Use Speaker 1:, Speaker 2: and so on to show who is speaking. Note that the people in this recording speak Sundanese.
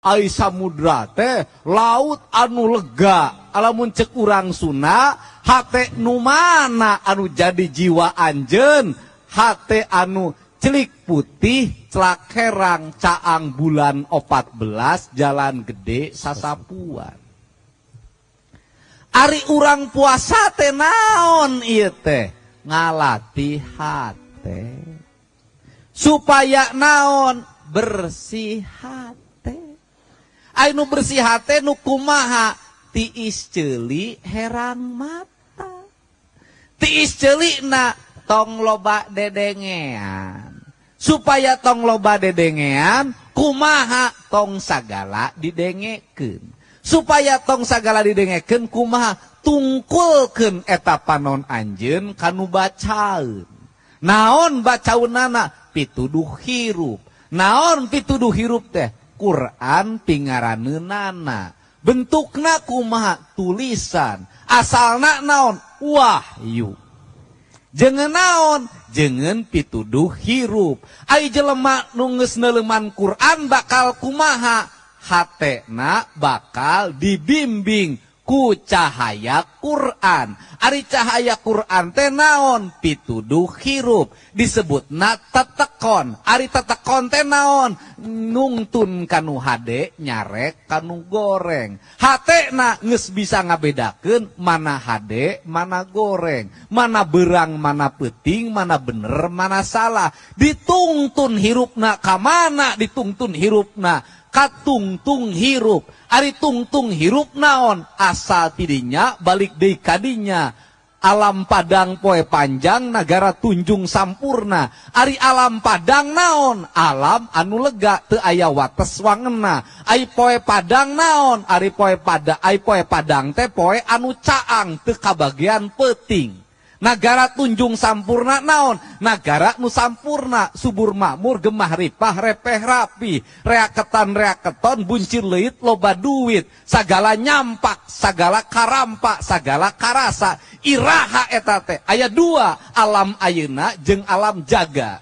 Speaker 1: ai samudra teh laut anu lega. Alamun cek urang Sunda hate nu mana anu jadi jiwa anjeun, hate anu celik putih celak herang caang bulan 14 jalan gede sasapuan. Ari urang puasa teh naon ieu teh? Ngalatih hate. Supaya naon? Bersih hate. Anu bersih hate nu kumaha? Tiis ceuli herang mata. Tiis ceulina tong loba dedengean. Supaya tong loba dedengean, kumaha tong sagala didengekeun. Supaya tong sagala didengekeun kumaha tungkulkeun eta panon anjeun kanu bacaeun. Naon bacaunana? Pituduh hirup. Naon pituduh hirup teh? Quran pingaraneunana. Bentukna kumaha? Tulisan. Asalna naon? Wahyu. Jangan naon? Jangan pituduh hirup. Ai jelema nu geus neuleuman Quran bakal kumaha? Hatena bakal dibimbing ku cahaya Quran. Ari cahaya Quran teh naon? Pituduh hirup. Disebutna tetekon. Ari tetekon teh naon? Nungtun kanu hade nyarek kanu goreng. Hatena geus bisa ngabedakeun mana hade, mana goreng, mana beurang, mana peuting, mana bener, mana salah. Ditungtun hirupna ka mana? Ditungtun hirupna katungtung hirup. Ari tungtung hirup naon? Asal tidinya balik deui kadinya. Alam padang poe panjang nagara tunjung sampurna. Ari alam padang naon? Alam anu lega teu aya wates wangena. Ai poe padang naon? Ari poe padang teh poe anu caang teu kabagian peuting. Nagara tunjung sampurna naon? Nagara nu sampurna, subur makmur, gemah ripah, repeh rapi, reaketan buncir leuit, loba duit, sagala nyampak, sagala karampak, sagala karasa, iraha eta teh. Aya dua, alam ayeuna jeung alam jaga.